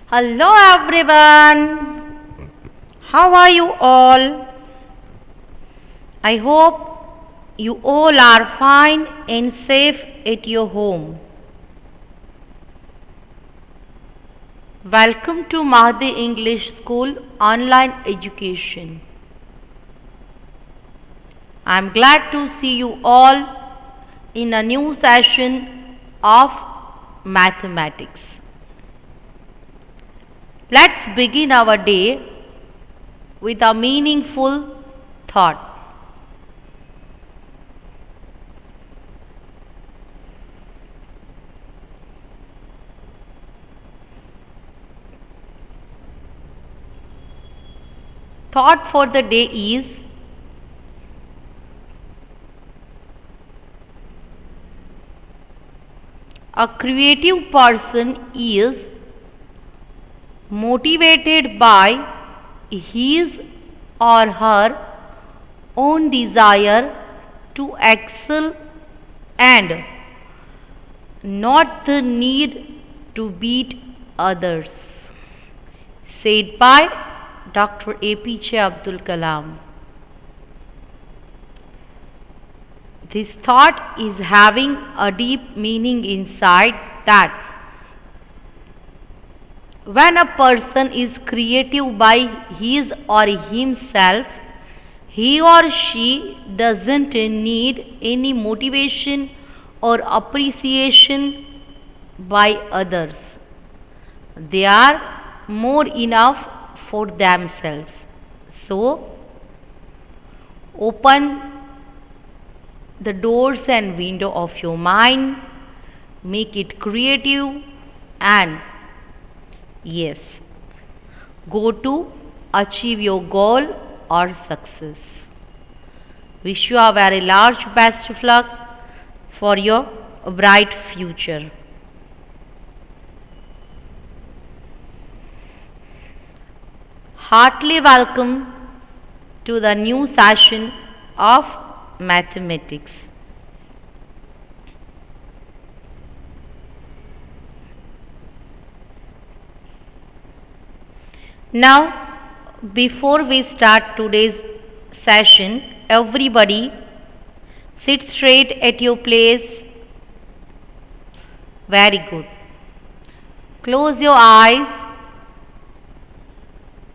Hello everyone. How are you all? I hope you all are fine and safe at your home. Welcome to Mahdi English School online education. I am glad to see you all in a new session of mathematics. Let's begin our day with a meaningful thought. Thought for the day is a creative person is motivated by his or her own desire to excel and not the need to beat others. Said by Dr. APJ Abdul Kalam. This thought is having a deep meaning inside that when a person is creative by his or himself, he or she doesn't need any motivation or appreciation by others. They are more enough for themselves. So, open the doors and window of your mind, make it creative, and yes, go to achieve your goal or success. Wish you a very large best of luck for your bright future. Heartily welcome to the new session of mathematics. Now, before we start today's session, everybody sit straight at your place. Very good. Close your eyes.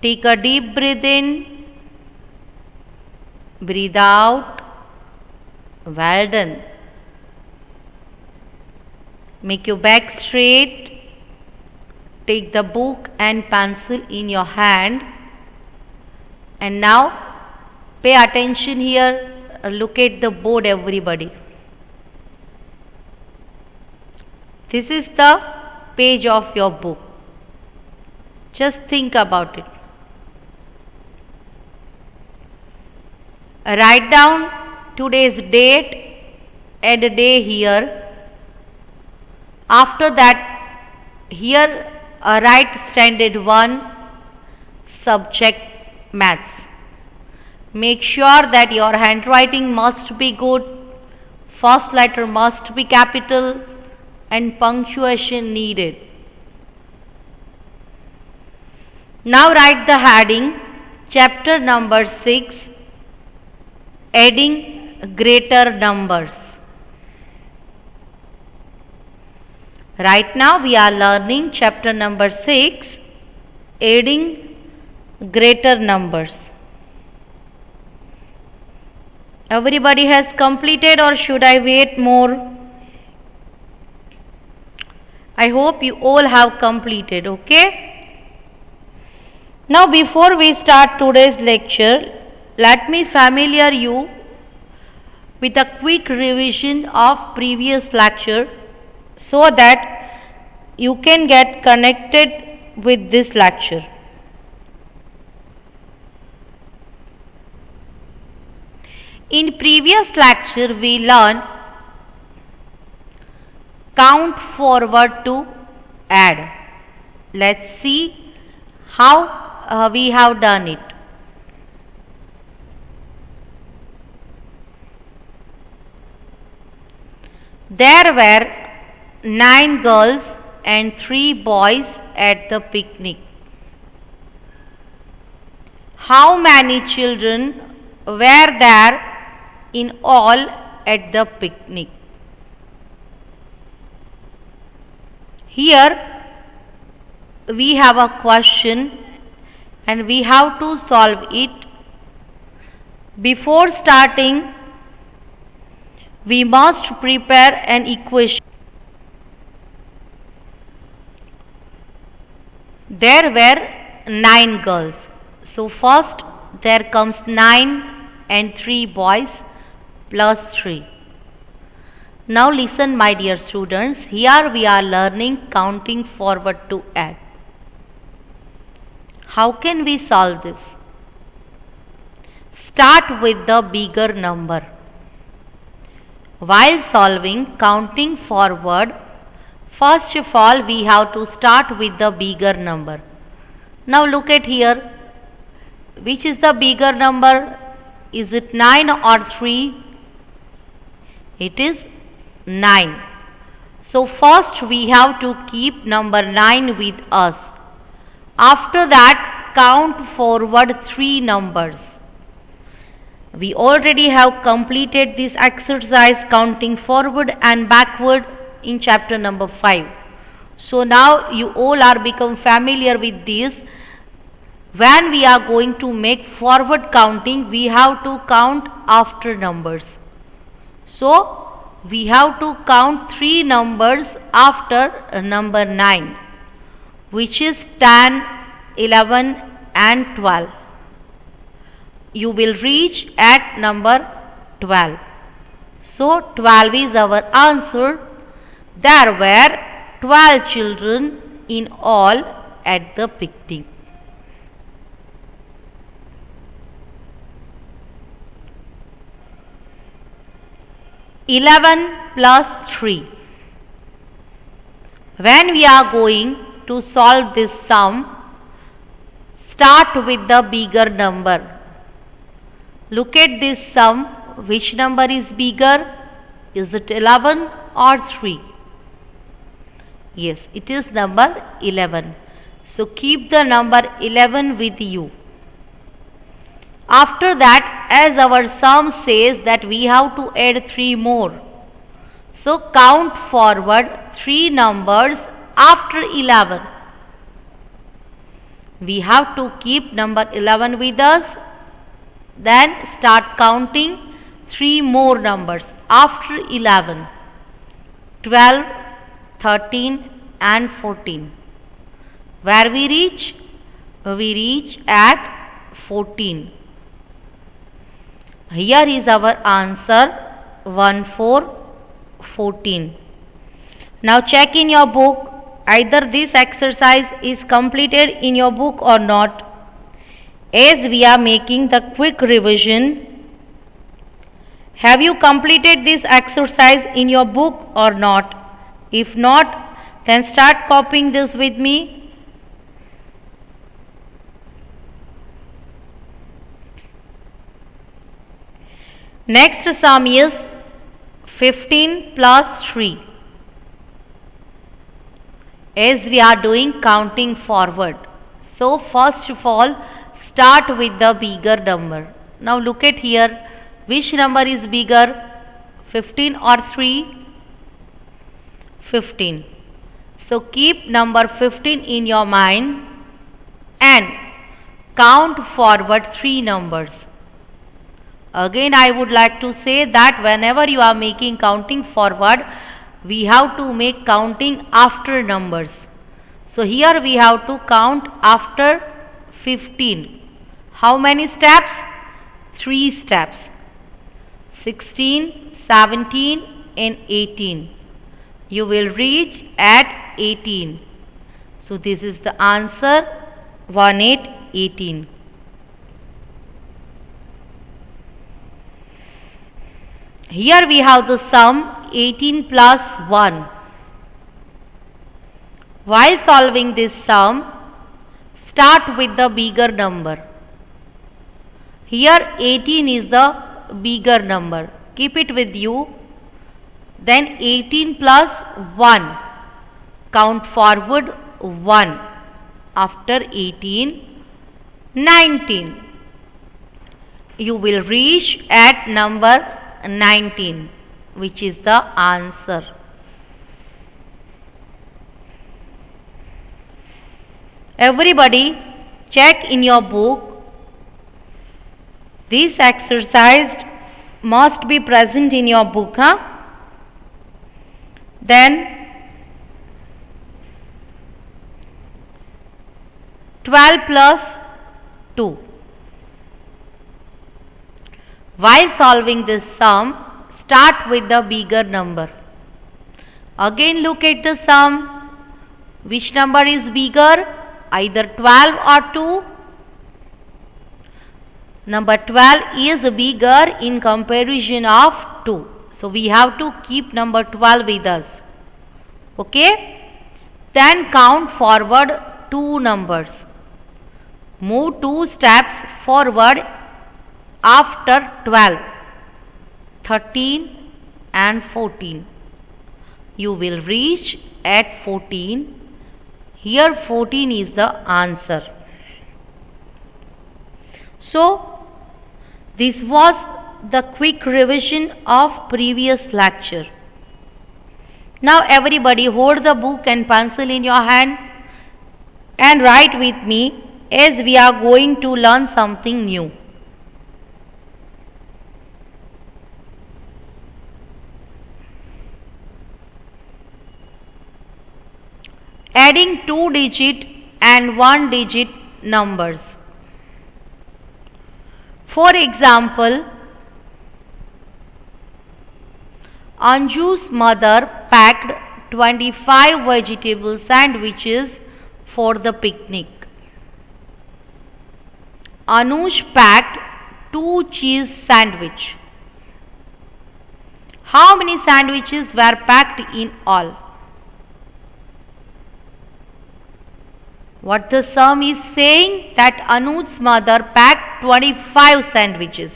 Take a deep breath in. Breathe out. Well done. Make your back straight. Take the book and pencil in your hand, and now pay attention here. Look at the board, everybody. This is the page of your book. Just think about it. Write down today's date and day here. After that, here write standard 1 subject maths. Make sure that your handwriting must be good, first letter must be capital, and punctuation needed. Now write the heading, chapter number 6, adding greater numbers. Right now we are learning chapter number 6, adding greater numbers. Everybody has completed, or should I wait more? I hope you all have completed, okay? Now before we start today's lecture, let me familiar you with a quick revision of previous lecture so that you can get connected with this lecture. In previous lecture we learned count forward to add. Let's see how we have done it. There were 9 girls and 3 boys at the picnic? How many children were there in all at the picnic? Here we have a question and we have to solve it. Before starting, we must prepare an equation. There were 9 girls. So first there comes 9 and 3 boys plus 3. Now listen, my dear students, here we are learning counting forward to add. How can we solve this? Start with the bigger number. While solving counting forward, first of all we have to start with the bigger number. Now look at here. Which is the bigger number? Is it 9 or 3? It is 9. So first we have to keep number 9 with us. After that, count forward 3 numbers. We already have completed this exercise counting forward and backward in chapter number 5. So now you all are become familiar with this. When we are going to make forward counting, we have to count after numbers. So we have to count 3 numbers after number 9, which is 10, 11 and 12. You will reach at number 12. So 12 is our answer. There were 12 children in all at the picnic. (11 plus 3). When we are going to solve this sum, start with the bigger number. Look at this sum. Which number is bigger? Is it 11 or 3? Yes, it is number 11. So keep the number 11 with you. After that, as our sum says that we have to add 3 more. So count forward 3 numbers after 11. We have to keep number 11 with us. Then start counting 3 more numbers after 11. 12, 13 and 14. Where we reach? We reach at 14. Here is our answer 1, 4, 14. Now check in your book either this exercise is completed in your book or not. As we are making the quick revision, have you completed this exercise in your book or not? If not, then start copying this with me. Next sum is 15 plus 3. As we are doing counting forward. So first of all, start with the bigger number. Now look at here. Which number is bigger? 15 or 3? 15. So keep number 15 in your mind and count forward 3 numbers. Again, I would like to say that whenever you are making counting forward, we have to make counting after numbers. So here we have to count after 15. How many steps? 3 steps. 16, 17 and 18. You will reach at 18. So this is the answer 1, 8, 18. Here we have the sum 18 plus 1. While solving this sum, start with the bigger number. Here 18 is the bigger number. Keep it with you. Then 18 plus 1. Count forward 1. after 18, 19. You will reach at number 19, which is the answer. Everybody check in your book. This exercise must be present in your book. Then 12 plus 2. While solving this sum, start with the bigger number. Again look at the sum. Which number is bigger? Either 12 or 2. Number 12 is bigger in comparison of 2. So we have to keep number 12 with us. Okay? Then count forward 2 numbers. Move 2 steps forward after 12, 13 and 14. You will reach at 14. Here 14 is the answer. So this was the quick revision of previous lecture. Now everybody hold the book and pencil in your hand and write with me, as we are going to learn something new. Adding 2-digit and 1-digit numbers. For example, Anju's mother packed 25 vegetable sandwiches for the picnic. Anuj packed 2 cheese sandwiches. How many sandwiches were packed in all? What the sum is saying, that Anuj's mother packed 25 sandwiches.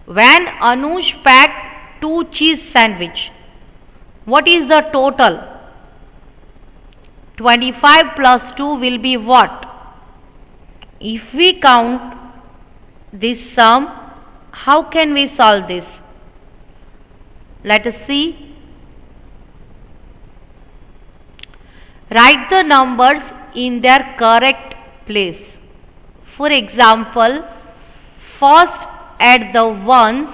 When Anuj packed 2 cheese sandwiches, what is the total? 25 plus 2 will be what? If we count this sum, how can we solve this? Let us see. Write the numbers in their correct place. For example, first add the ones,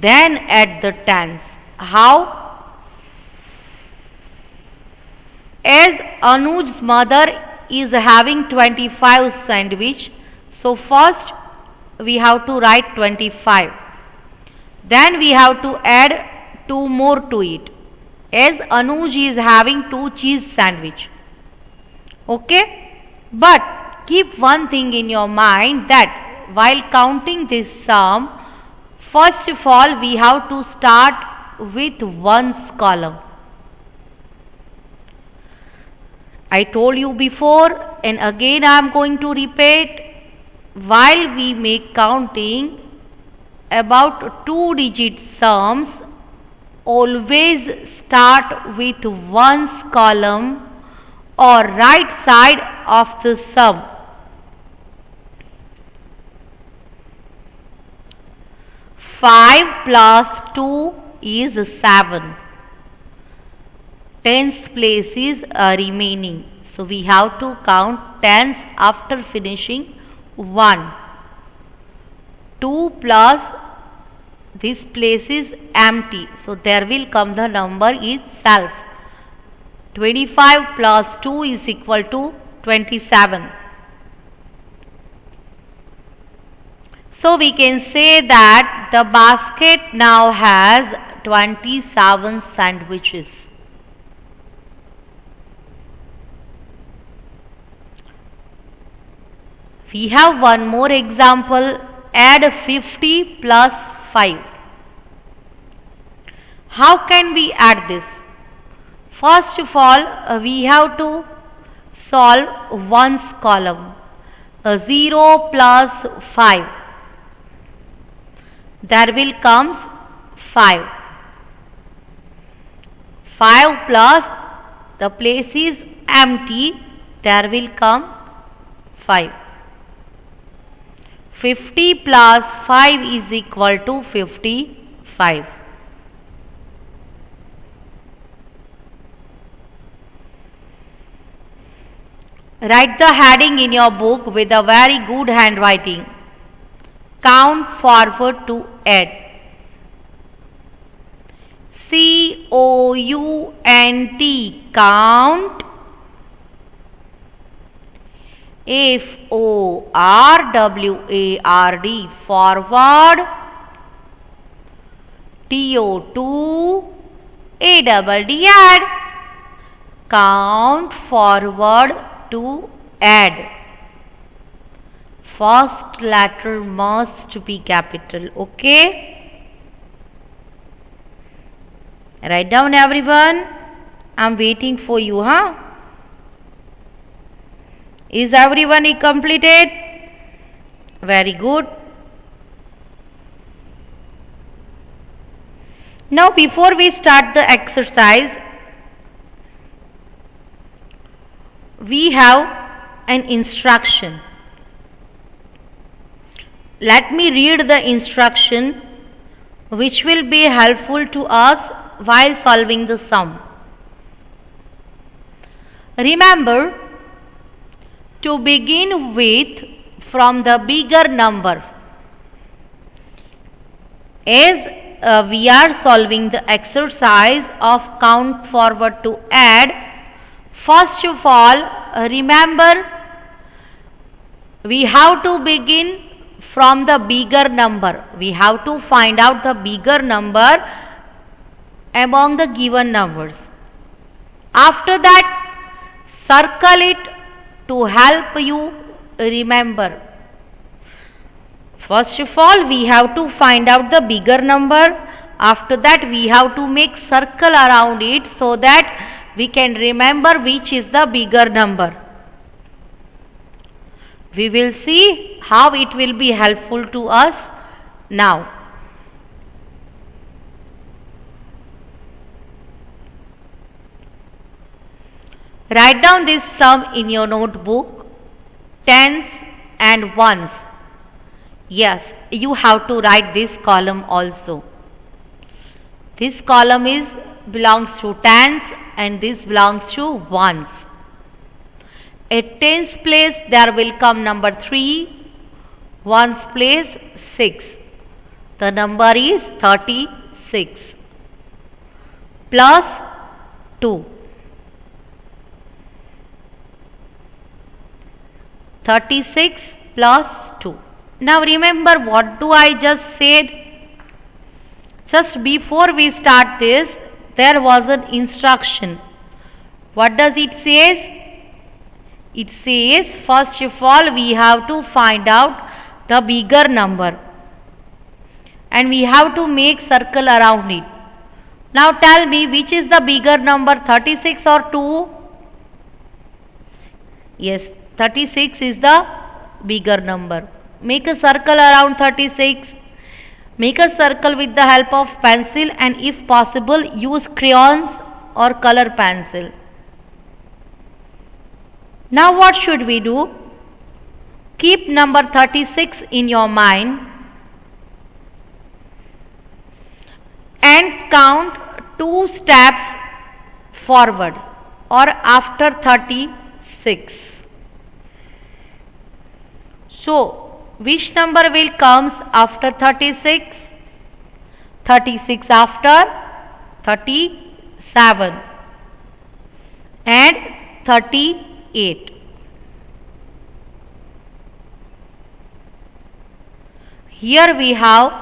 then add the tens. How? As Anuj's mother is having 25 sandwich, so first we have to write 25. Then we have to add 2 more to it, as Anuj is having 2 cheese sandwich. Okay? But keep one thing in your mind, that while counting this sum, first of all we have to start with ones column. I told you before, and again I am going to repeat, while we make counting about 2-digit sums, always start with ones column or right side of the sum. Five plus 2 is 7. Tens places are remaining. So we have to count tens after finishing 1. 2 plus this place is empty. So there will come the number itself. 25 plus 2 is equal to 27. So we can say that the basket now has 27 sandwiches. We have one more example. Add 50 plus 5. How can we add this? First of all, we have to solve ones column. 0 plus 5. There will comes 5. 5 plus the place is empty. there will come 5. 50 plus 5 is equal to 55. Write the heading in your book with a very good handwriting. Count forward to add. COUNT, count. FORWARD, forward. TO2, ADD, add. Count forward to add. First letter must be capital. Okay? Write down everyone. I'm waiting for you, huh? Is everyone completed? Very good. Now before we start the exercise, we have an instruction. Let me read the instruction which will be helpful to us while solving the sum. Remember to begin with from the bigger number. As we are solving the exercise of count forward to add, first of all, remember we have to begin from the bigger number. We have to find out the bigger number among the given numbers. After that, circle it to help you remember. First of all, we have to find out the bigger number. After that, we have to make circle around it so that we can remember which is the bigger number. We will see how it will be helpful to us now. Write down this sum in your notebook, tens and ones. Yes, you have to write this column also. This column belongs to tens and this belongs to ones. At tens place there will come number 3, ones place 6. The number is 36 plus 2. 36 plus 2. Now remember what do I just said? Just before we start this, there was an instruction. What does it say? It says first of all we have to find out the bigger number and we have to make circle around it. Now tell me which is the bigger number, 36 or 2? Yes, 36 is the bigger number. Make a circle around 36. Make a circle with the help of pencil and if possible use crayons or color pencil. Now what should we do? Keep number 36 in your mind and count 2 steps forward or after 36. So, which number will comes after 36? 36 after 37 and 38. Here we have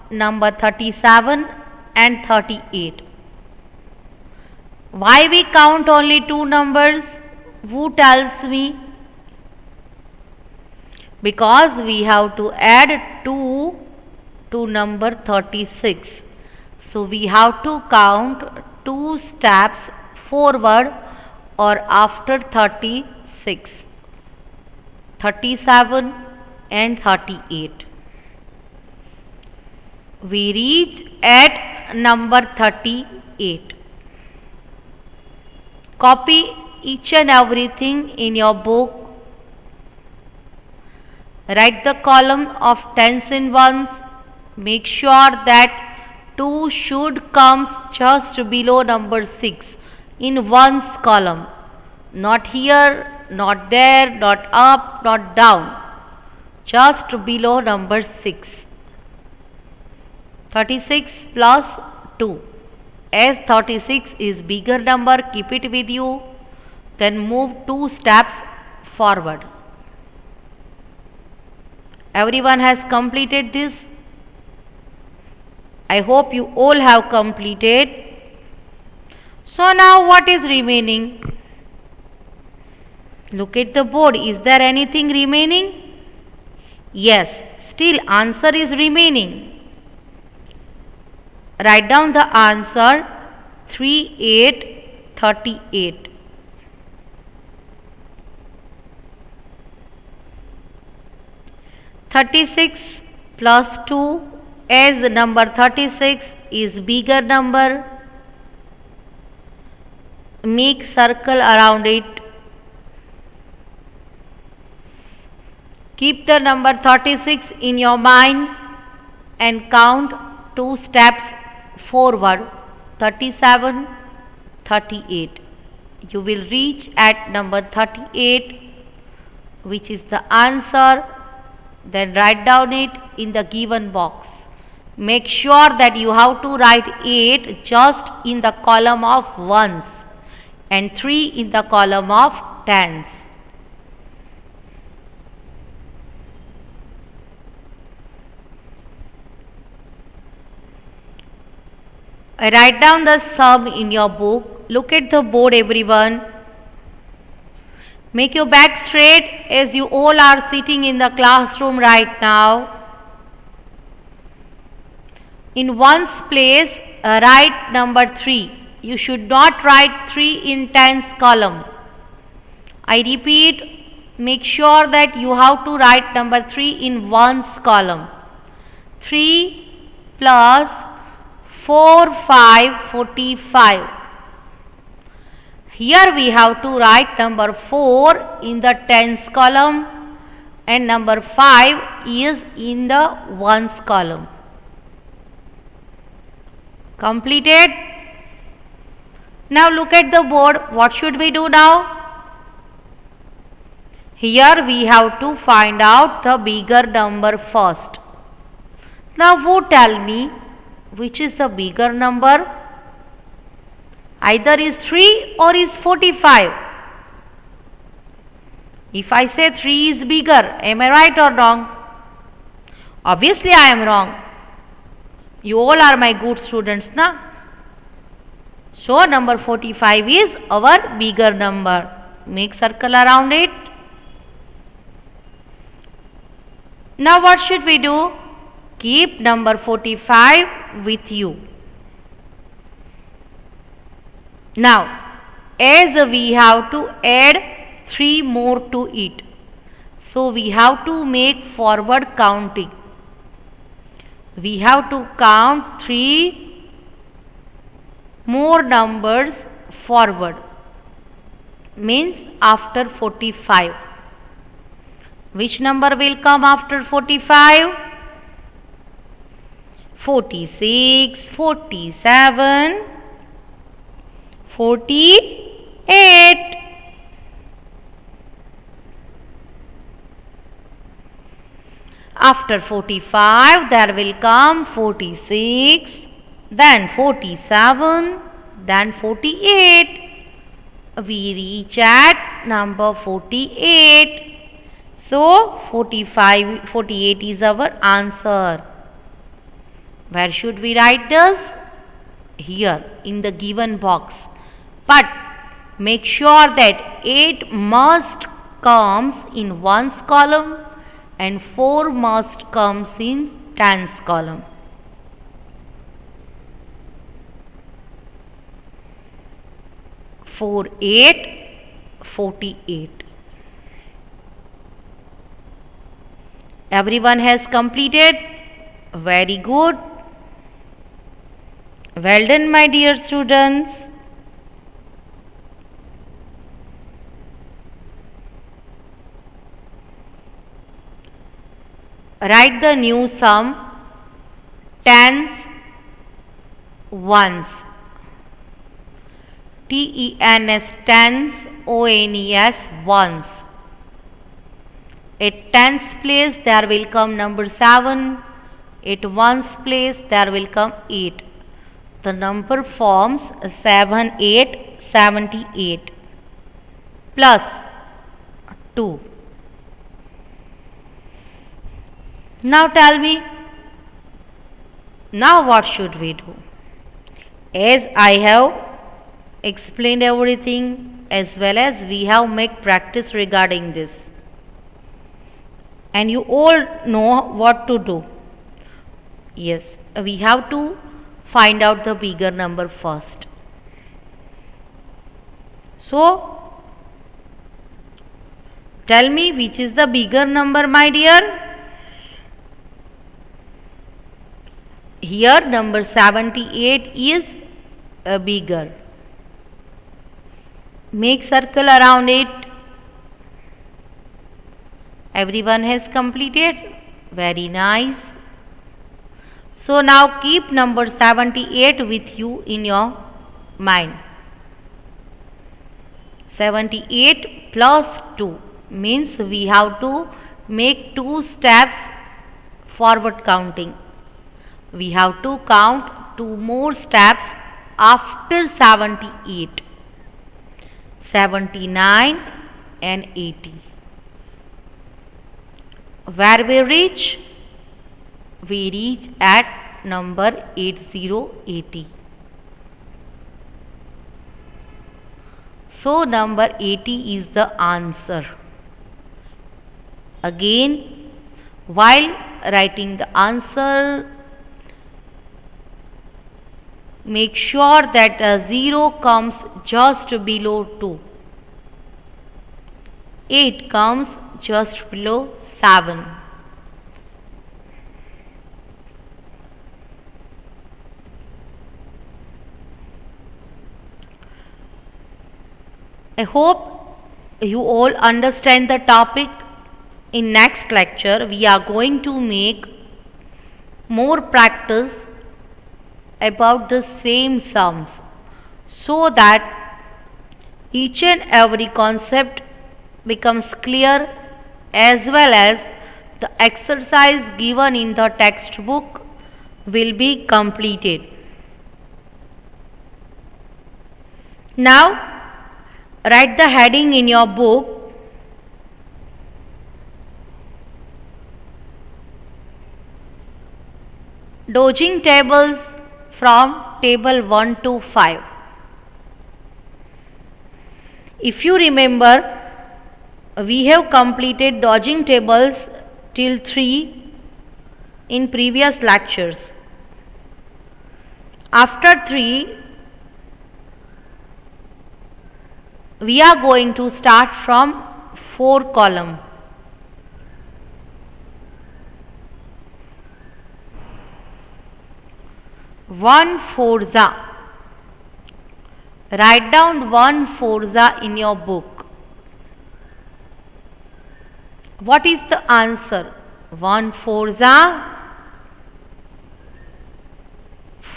number 37 and 38. Why we count only 2 numbers? Who tells me? Because we have to add 2 to number 36. So we have to count 2 steps forward or after 36, 37 and 38. We reach at number 38. Copy each and everything in your book. Write the column of tens and ones. Make sure that 2 should come just below number 6 in ones column. Not here, not there, not up, not down. Just below number 6. 36 plus 2. As 36 is bigger number, keep it with you. Then move 2 steps forward. Everyone has completed this. I hope you all have completed. So now what is remaining? Look at the board. Is there anything remaining? Yes, still answer is remaining. Write down the answer 3838. (36 plus 2) as number 36 is bigger number, make circle around it. Keep the number 36 in your mind and count 2 steps forward. 37, 38. You will reach at number 38, which is the answer. Then write down it in the given box. Make sure that you have to write 8 just in the column of ones and 3 in the column of tens. Write down the sum in your book. Look at the board, everyone. Make your back straight as you all are sitting in the classroom right now. In ones place, write number 3. You should not write 3 in tens column. I repeat, make sure that you have to write number 3 in ones column. 3 plus 4, 5, 45. Here we have to write number 4 in the tens column and number 5 is in the ones column. Completed? Now look at the board. What should we do now? Here we have to find out the bigger number first. Now who tell me which is the bigger number? Either is 3 or is 45. If I say 3 is bigger, am I right or wrong? Obviously I am wrong. You all are my good students, na? So number 45 is our bigger number. Make circle around it. Now what should we do? Keep number 45 with you. Now, as we have to add 3 more to it, so we have to make forward counting. We have to count 3 more numbers forward, means after 45. Which number will come after 45? 46, 47, 48. After 45 there will come 46, then 47, then 48. We reach at number 48. So 48 is our answer. Where should we write this? Here in the given box. But make sure that 8 must comes in ones column and 4 must comes in tens column. Four, 8, 48. Everyone has completed? Very good. Well done, my dear students. write the new sum tens ones. TENS tens, ONES ones. At tens place there will come number 7. At ones place there will come 8. The number forms 7, 8, 78 plus 2. Now tell me, now what should we do? As I have explained everything, as well as we have made practice regarding this, and you all know what to do. Yes, we have to find out the bigger number first. So tell me, which is the bigger number, my dear? Here number 78 is bigger. Make circle around it. Everyone has completed? Very nice. So now keep number 78 with you in your mind. 78 plus 2 means we have to make 2 steps forward counting. We have to count 2 more steps after 78. 79 and 80. Where we reach? We reach at number 8080. So number 80 is the answer. Again, while writing the answer, make sure that a 0 comes just below 2. 8 comes just below 7. I hope you all understand the topic. In next lecture, we are going to make more practice about the same sums, so that each and every concept becomes clear, as well as the exercise given in the textbook will be completed. Now write the heading in your book. Dodging tables from table 1 to 5. If you remember, we have completed dodging tables till 3 in previous lectures. After 3, we are going to start from 4 column. One forza. Write down one forza in your book. What is the answer? 1 forza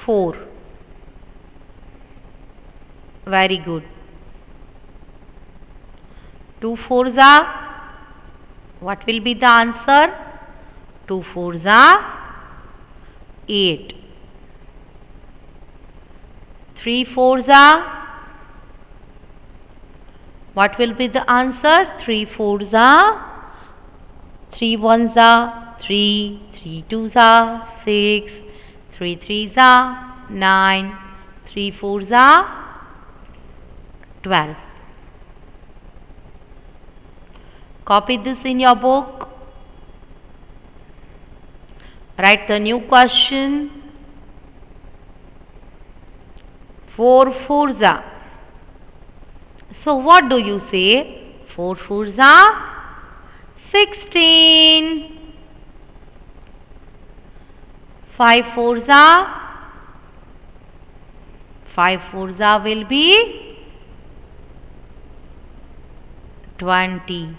4. Very good. 2 forza. What will be the answer? 2 forza 8. 3 forza. What will be the answer? 3 forza 3 ones 3, 3 twos 6, 3 threes 9, 3 fours 12. Copy this in your book. Write the new question. 4 fours. So what do you say? 4 fours 16. 5 fours 5 fours will be 20.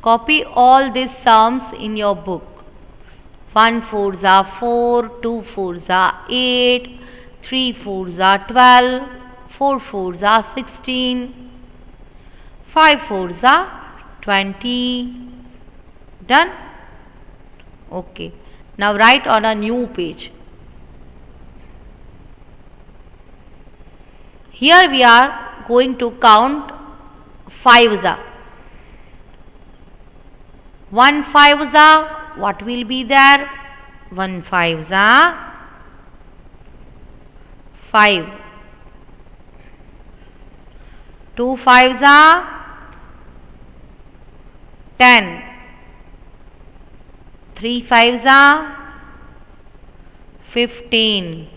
Copy all these sums in your book. 1 4s are 4, 2 4s are 8, 3 4s are 12, 4 4s are 16, 5 4s are 20. Done? Okay. Now write on a new page. Here we are going to count 5s. 1 5s, what will be there? 1 5s, 5. 2 5s, 10. 3 5s, 15.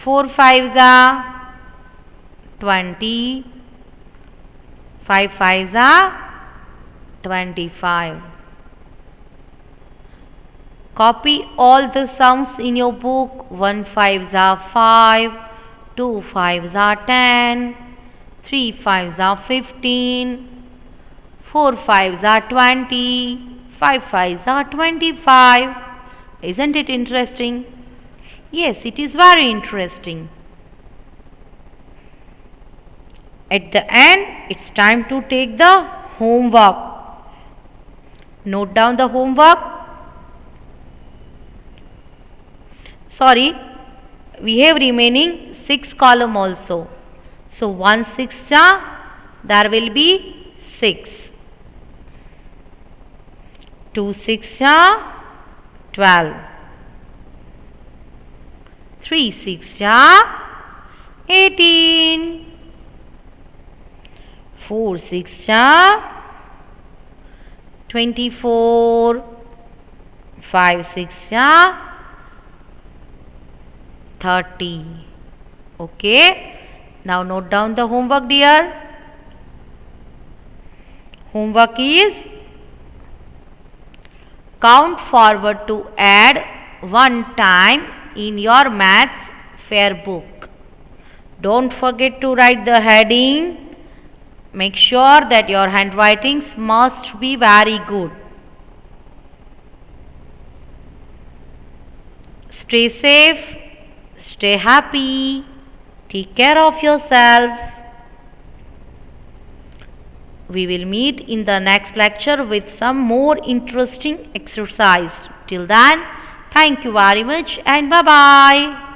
4 5s, 20. 5 5s, 25. Copy all the sums in your book. 1 5s are 5, 2 5s are 10, 3 5s are 15, 4 5s are 20, 5 5s are 25. Isn't it interesting? Yes, it is very interesting. At the end, it's time to take the homework. Note down the homework. Sorry, we have remaining 6 column also. So 1 6, there will be 6. 2 6, 12. 3 6, 18. 4 6, 24. 5 6, 30. Okay. Now note down the homework, dear. Homework is count forward to add 1 time in your maths fair book. Don't forget to write the heading. Make sure that your handwritings must be very good. Stay safe, stay happy, take care of yourself. We will meet in the next lecture with some more interesting exercise. Till then, thank you very much and bye-bye.